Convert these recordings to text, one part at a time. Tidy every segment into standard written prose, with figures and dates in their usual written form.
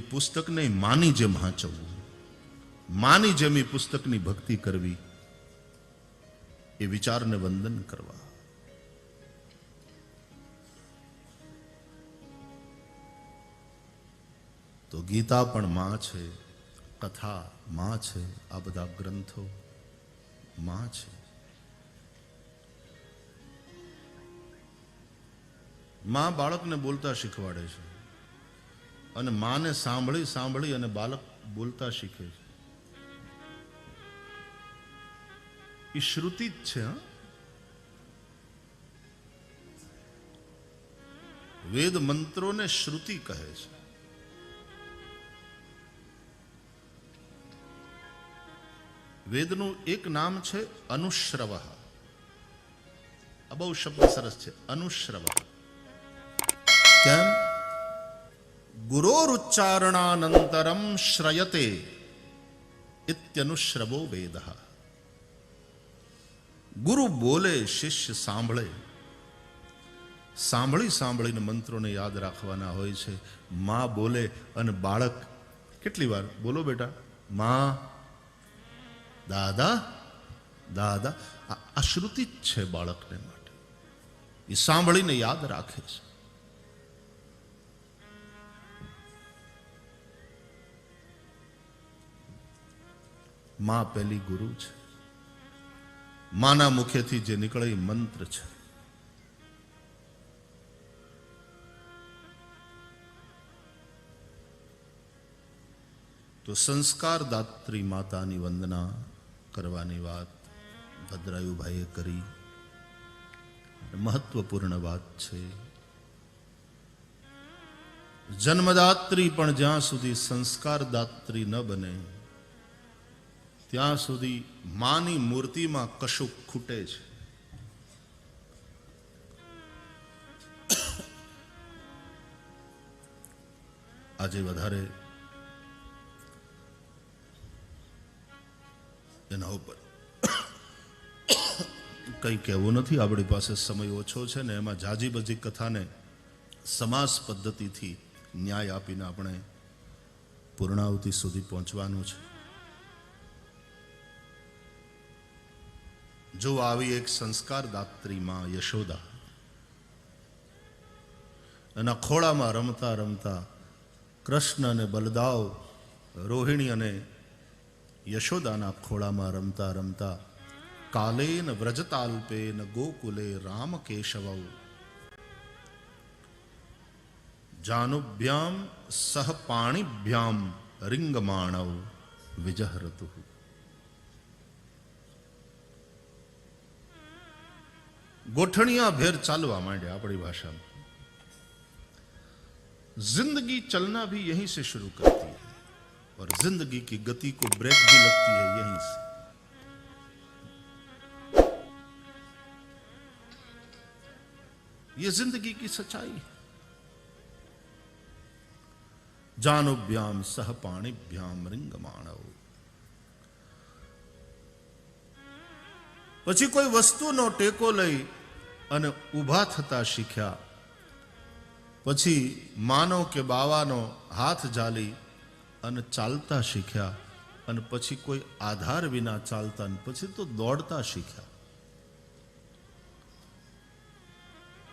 પુસ્તકને માની જેમ વાંચવું, માની જેમ એ પુસ્તકની ભક્તિ કરવી, એ વિચારને વંદન કરવા. તો ગીતા પણ માં છે, કથા માં છે, આ બધા ગ્રંથો માં છે. માં બાળકને બોલતા શીખવાડે છે અને માને સાંભળી સાંભળી અને બાળક બોલતા શીખે છે. એ શ્રુતિ જ છે. વેદ મંત્રોને શ્રુતિ કહે છે. વેદનું એક નામ છે અનુશ્રવ. આ બહુ શબ્દ સરસ છે, અનુશ્રવ. કેમ? ગુરોરુચ્ચારણાનંતરમ શ્રયતે ઇત્યનુશ્રવો વેદ. ગુરુ બોલે, શિષ્ય સાંભળે. સાંભળી સાંભળીને મંત્રોને યાદ રાખવાના હોય છે. માં બોલે અને બાળક કેટલી વાર બોલો બેટા, માં, દાદા, દાદા. આ શ્રુતિ જ છે બાળકને માટે. એ સાંભળીને યાદ રાખે છે. માં પહેલી ગુરુ છે. માના મુખેથી જે નીકળે એ મંત્ર છે. તો સંસ્કાર દાત્રી માતાની વંદના કરવાની વાત ભદ્રાયુભાઈએ કરી. મહત્વપૂર્ણ વાત છે. જન્મદાત્રી પણ જ્યાં સુધી સંસ્કાર દાત્રી ન બને ત્યાં સુધી માની મૂર્તિમાં કશું ખૂટે છે. આજે વધારે એના ઉપર કંઈ કહેવું નથી. આપણી પાસે સમય ઓછો છે ને એમાં જાજી બજી કથાને સમાસ પદ્ધતિથી ન્યાય આપીને આપણે પૂર્ણાહુતિ સુધી પહોંચવાનું છે. જો આવી એક સંસ્કાર દાત્રી માં યશોદા એના ખોળામાં રમતા રમતા કૃષ્ણ અને બલદાવ, રોહિણી અને યશોદાના ખોળામાં રમતા રમતા કાલેન વ્રજતાલ્પેન ગોકુલે રામ કેશવ જાનુભ્યામ સહ પાણીભ્યામ રિંગમાણવ વિજહરતુ. गोठनिया भेर चालवा मांडे. अपनी भाषा में जिंदगी चलना भी यहीं से शुरू करती है और जिंदगी की गति को ब्रेक भी लगती है यहीं से. ये जिंदगी की सच्चाई है. जानुभ्याम सह पाणिभ्याम रिंगमाणव. પછી કોઈ વસ્તુનો ટેકો લઈ અને ઊભા થતા શીખ્યા. પછી માનો કે બાવાનો હાથ ઝાલી અને ચાલતા શીખ્યા. અને પછી કોઈ આધાર વિના ચાલતા, પછી તો દોડતા શીખ્યા.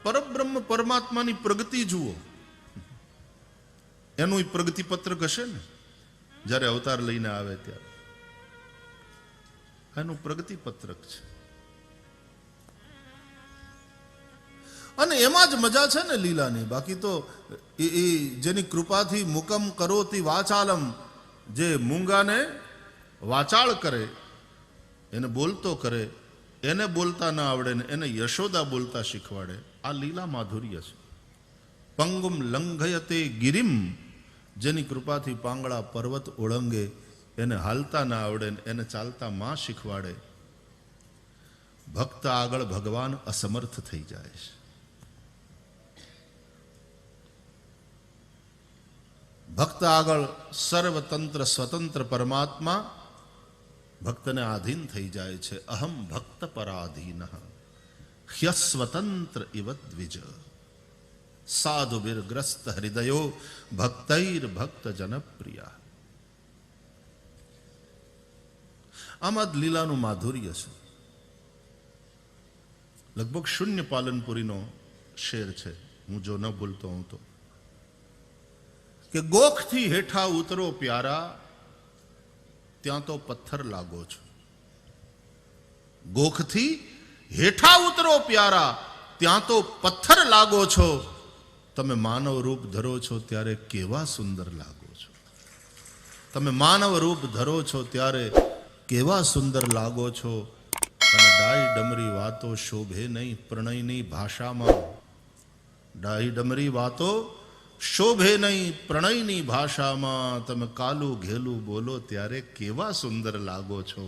પરબ્રહ્મ પરમાત્માની પ્રગતિ જુઓ. એનું પ્રગતિ પત્રક હશે ને જ્યારે અવતાર લઈને આવે ત્યારે. એનું પ્રગતિ પત્રક છે. અને એમાં જ મજા છે ને લીલાની. બાકી તો એ જેની કૃપાથી મુકમ કરોતી વાચાલમ, જે મૂંગાને વાચાળ કરે, એને બોલતો કરે, એને બોલતા ના આવડે ને એને યશોદા બોલતા શીખવાડે. આ લીલા માધુર્ય છે. પંગુમ લંઘયતે ગિરિમ, જેની કૃપાથી પાંગળા પર્વત ઓળંગે, એને હાલતા ના આવડે ને એને ચાલતા માં શીખવાડે. ભક્ત આગળ ભગવાન અસમર્થ થઈ જાય છે. ભક્ત આગળ સર્વતંત્ર સ્વતંત્ર પરમાત્મા ભક્તને આધીન થઈ જાય છે. અહમ ભક્ત પરાધીન હ્યસ્વતંત્ર ઇવ દ્વિજ. સાધુભીર્ગ્રસ્ત હૃદયો ભક્તૈર ભક્ત જનપ્રિયા. આમાં જ લીલાનું માધુર્ય છે. લગભગ શૂન્ય પાલનપુરીનો શેર છે, હું જો ન ભૂલતો હું તો, કે ગોખથી હેઠા ઉતરો પ્યારા, ત્યાં તો પથ્થર લાગો છો. ગોખથી હેઠા ઉતરો પ્યારા, ત્યાં તો પથ્થર લાગો છો. તમે માનવ રૂપ ધરો છો ત્યારે કેવા સુંદર લાગો છો. તમે માનવ રૂપ ધરો છો ત્યારે કેવા સુંદર લાગો છો. અને ડાઈ ડમરી વાતો શોભે નહીં પ્રણયની ભાષામાં. ડાઈ ડમરી વાતો શોભે નહીં પ્રણયની ભાષામાં. તમે કાલું ઘેલું બોલો ત્યારે કેવા સુંદર લાગો છો.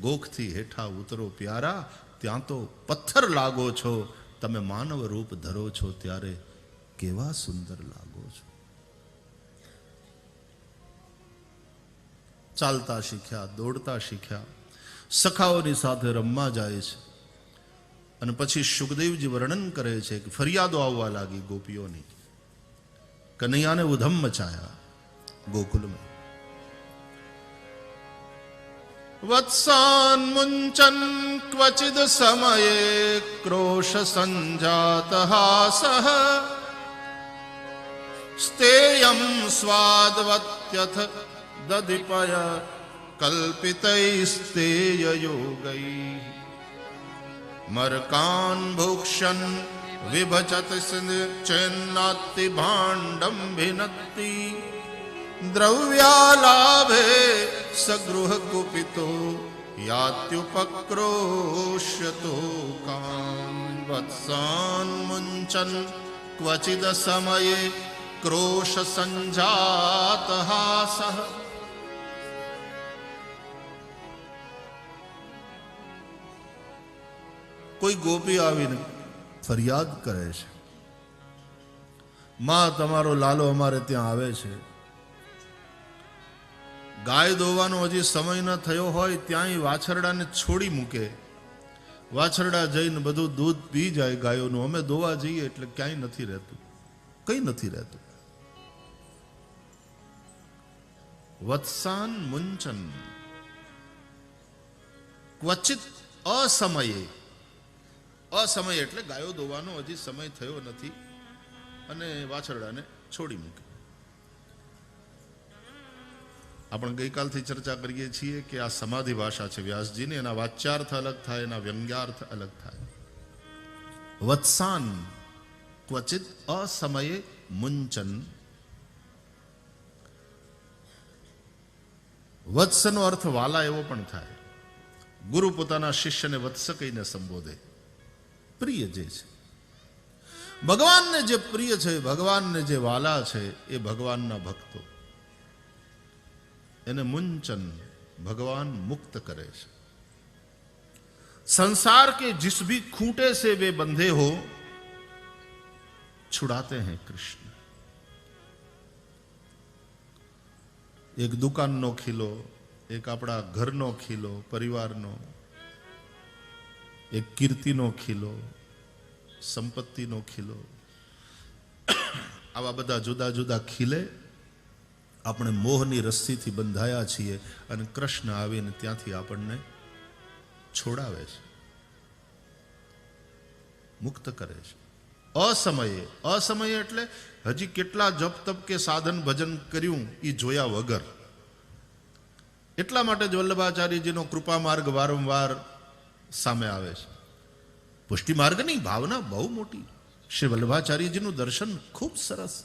ગોખથી હેઠા ઉતરો પ્યારા, ત્યાં તો પથ્થર લાગો છો. તમે માનવ રૂપ ધરો છો ત્યારે કેવા સુંદર લાગો છો. ચાલતા શીખ્યા, દોડતા શીખ્યા, સખાઓની સાથે રમવા જાય છે. અને પછી સુખદેવજી વર્ણન કરે છે કે ફરિયાદો આવવા લાગી ગોપીઓની. કનૈયાને ઉધમ મચાયા ગોકુલમાં. વત્સાન મુંચન ક્વચિદ સમયે ક્રોશ સંજાત હાસઃ સ્તેયં સ્વાદવત્યથ દધિપય કલ્પિતૈસ્તેય યોગૈ મરકાન ભુક્શન વિભજત ચેન્નાતિ ભાંડમ ભિનત્તિ દ્રવ્યાલાભે સગૃહ કુપિતો યાત્યુપક્રોશ્યતો કામ. વત્સાન મુંચન ક્વચિદ સમયે ક્રોશ સંજાત હાસઃ. કોઈ ગોપી આવીને ફરિયાદ કરે છે, માં તમારો લાલો અમારે ત્યાં આવે છે. ગાય દોવાનો હજી સમય ન થયો હોય ત્યાંય વાછરડાને છોડી મૂકે. વાછરડા જઈને બધું દૂધ પી જાય ગાયોનું. અમે દોવા જઈએ એટલે ક્યાંય નથી રહેતું, કઈ નથી રહેતું. વત્સાન મુંચન ક્વચિત અસમયે. અસમય એટલે ગાયો દોવાનો હજી સમય થયો નથી અને વાછરડાને છોડી મૂકે. આપણે ગઈકાલથી ચર્ચા કરીએ છીએ કે આ સમાધિ ભાષા છે વ્યાસજીની. એના વાચ્યાર્થ અલગ થાય, એના વ્યંગ્યાર્થ અલગ થાય. વત્સાન ક્વચિત અસમયે મુંચન. વત્સનો અર્થ વાલા એવો પણ થાય. ગુરુ પોતાના શિષ્યને વત્સ કહીને સંબોધે. પ્રિય જે છે, ભગવાનને જે પ્રિય છે, ભગવાનને જે વાલા છે, એ ભગવાનના ભક્તો. એને મુંચન भगवान मुक्त करे। संसार के जिस भी खूंटे से वे बंधे हो छुड़ाते हैं कृष्ण। एक दुकान नो खीलो, एक अपना घर नो खीलो, परिवार नो, एक कीर्ति नो खीलो, संपत्ति नो खीलो, आवा बधा जुदा जुदा खीले આપણે મોહની રસ્સીથી બંધાયા છીએ અને કૃષ્ણ આવીને ત્યાંથી આપણને છોડાવે છે, મુક્ત કરે છે. અસમયે, અસમયે એટલે હજી કેટલા જપ તપ કે સાધન ભજન કર્યું એ જોયા વગર. એટલા માટે જ વલ્લભાચાર્યજીનો કૃપા માર્ગ વારંવાર સામે આવે છે. પુષ્ટિ માર્ગની ભાવના બહુ મોટી. શ્રી વલ્લભાચાર્યજીનું દર્શન ખૂબ સરસ.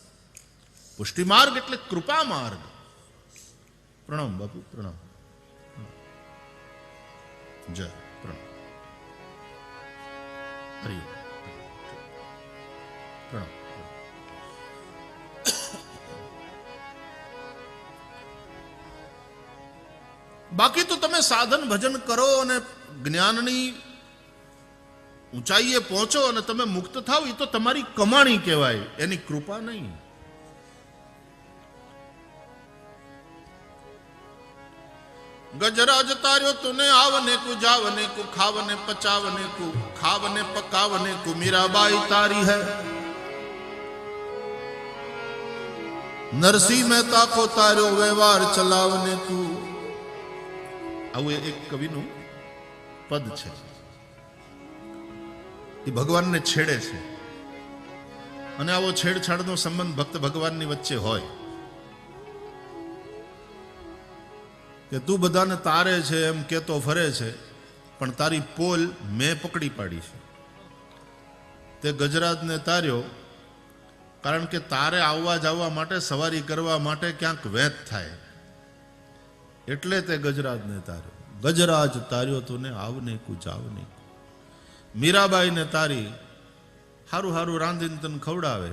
પુષ્ટિ માર્ગ એટલે કૃપા માર્ગ. પ્રણામ બાપુ, પ્રણામ. જય પ્રણામ. હરિ પ્રણામ. બાકી તો તમે સાધન ભજન કરો અને જ્ઞાનની ઊંચાઈએ પહોંચો અને તમે મુક્ત થાવ, એ તો તમારી કમાણી કહેવાય, એની કૃપા નહીં. गजराज तार्यो तूने आवने को जावने को खावने पचावने को खावने पकावने को मीराबाई तारी है. નરસિંહ મહેતા કો તાર્યો વ્યવહાર ચલાવને તું. આવું એક કવિનું પદ છે. એ ભગવાનને છેડે છે. અને આવો છેડછાડનો સંબંધ ભક્ત ભગવાનની વચ્ચે હોય કે તું બધાને તારે છે એમ કેતો ફરે છે, પણ તારી પોલ મેં પકડી પાડી છે. તે ગજરાજને તાર્યો કારણ કે તારે આવવા જવા માટે, સવારી કરવા માટે ક્યાંક વેત થાય, એટલે તે ગજરાજને તાર્યો. ગજરાજ તાર્યો તુને આવને કુ જાવને. મીરાબાઈને તારી, હારું હારું રાંધીને તને ખવડાવે,